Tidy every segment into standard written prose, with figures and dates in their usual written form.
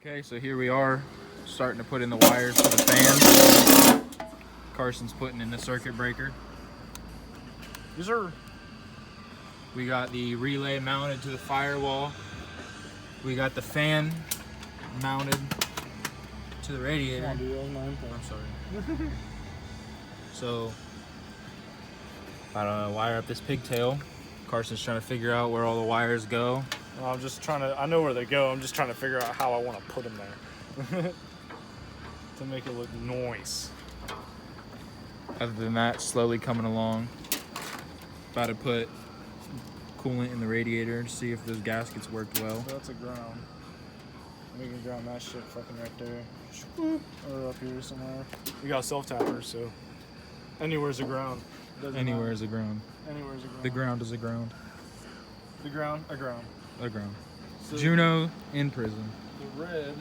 Okay, so here we are, starting to put in the wires for the fan. Carson's putting in the circuit breaker. Yes, sir. We got the relay mounted to the firewall. We got the fan mounted to the radiator. I'm sorry. So, gotta wire up this pigtail. Carson's trying to figure out where all the wires go. Well, I'm just trying to, I know where they go. I'm just trying to figure out how I want to put them there to make it look nice. Other than that, slowly coming along. About to put coolant in the radiator to see if those gaskets worked well. So that's a ground. We can ground that shit fucking right there. Or up here somewhere. We got self-tapper, so anywhere's a ground. Anywhere is a ground. Anywhere's a ground. The ground is a ground. The ground, a ground. A ground. So Juno in prison. the red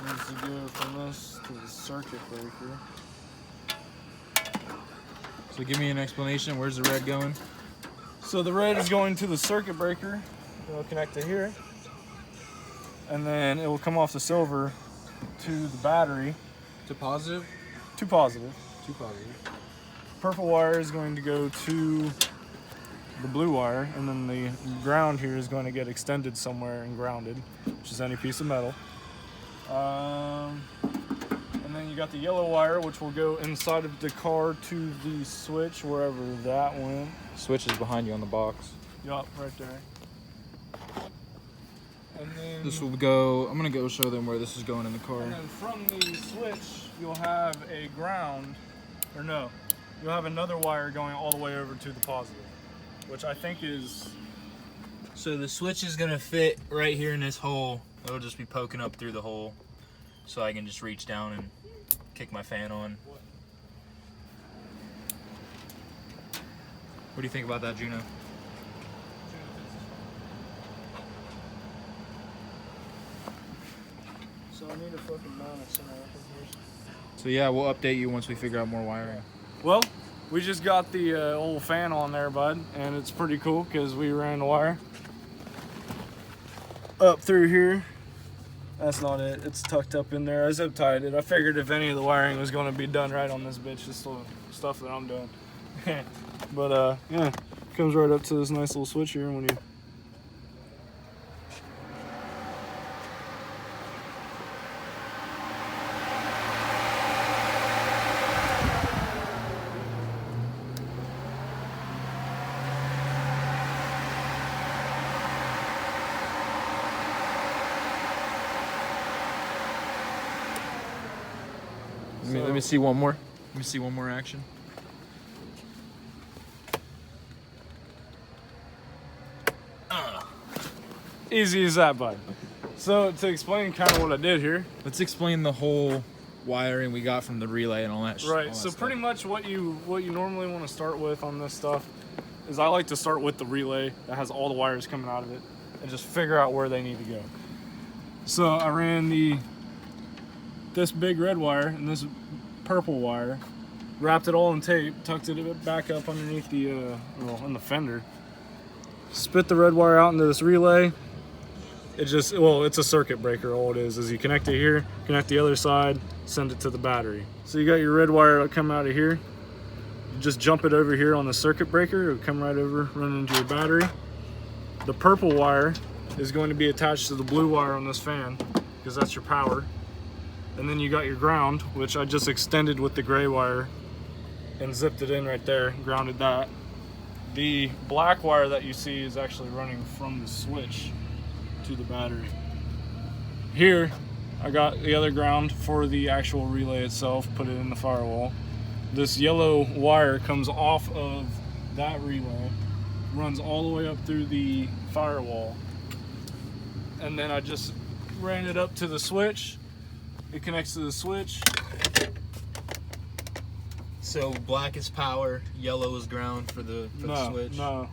needs to go from this to the circuit breaker. So give me an explanation. Where's the red going? So the red is going to the circuit breaker. It'll connect to here. And then it will come off the silver to the battery. To positive? To positive. To positive. Purple wire is going to go to the blue wire, and then the ground here is going to get extended somewhere and grounded, which is any piece of metal. And then you got the yellow wire, which will go inside of the car to the switch, wherever that went. Switch is behind you on the box. Yup, right there. And then This will go, I'm gonna go show them where this is going in the car. And then from the switch, you'll have a ground, or no, you'll have another wire going all the way over to the positive, which I think is... So the switch is gonna fit right here in this hole. It'll just be poking up through the hole, so I can just reach down and kick my fan on. What do you think about that, Juno? So I need a fucking mount it somewhere up in here. So yeah, we'll update you once we figure out more wiring. Well, we just got the old fan on there, bud, and it's pretty cool because we ran the wire up through here. That's not it. It's tucked up in there. I zip tied it. I figured if any of the wiring was going to be done right on this bitch, just the stuff that I'm doing. But yeah, comes right up to this nice little switch here when you. Let me see one more. Let me see one more action. Easy as that, bud. So to explain kind of what I did here. Let's explain the whole wiring we got from the relay and all that shit. Right, so pretty much what you normally want to start with on this stuff is I like to start with the relay that has all the wires coming out of it and just figure out where they need to go. So I ran this big red wire and this purple wire, wrapped it all in tape, tucked it back up underneath the in the fender, spit the red wire out into this relay. It's a circuit breaker. All it is you connect it here, connect the other side, send it to the battery. So you got your red wire that'll come out of here. You just jump it over here on the circuit breaker. It'll come right over, run into your battery. The purple wire is going to be attached to the blue wire on this fan because that's your power. And then you got your ground, which I just extended with the gray wire and zipped it in right there, grounded that. The black wire that you see is actually running from the switch to the battery. Here, I got the other ground for the actual relay itself, put it in the firewall. This yellow wire comes off of that relay, runs all the way up through the firewall, and then I just ran it up to the switch. It connects to the switch. So black is power, yellow is ground for the switch. No,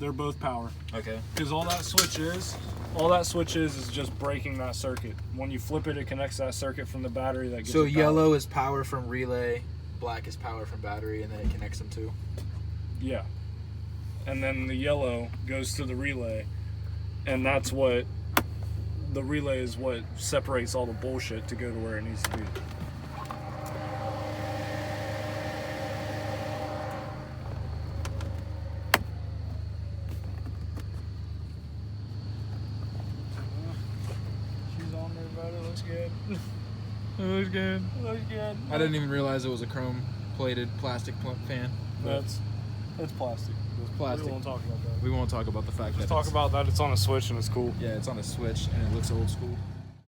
they're both power. Okay. Because all that switch is just breaking that circuit. When you flip it, it connects that circuit from the battery that gives So it power. yellow is power from relay, black is power from battery, and then it connects them too. Yeah. And then the yellow goes to the relay, and that's what the relay is what separates all the bullshit to go to where it needs to be. She's on there, but it looks good. It looks good. Looks good. I didn't even realize it was a chrome-plated plastic fan. It's plastic. Plastic. We won't talk about that. We won't talk about the fact Just that talk about that it's on a switch and it's cool. yeah, it's on a switch and it looks old school.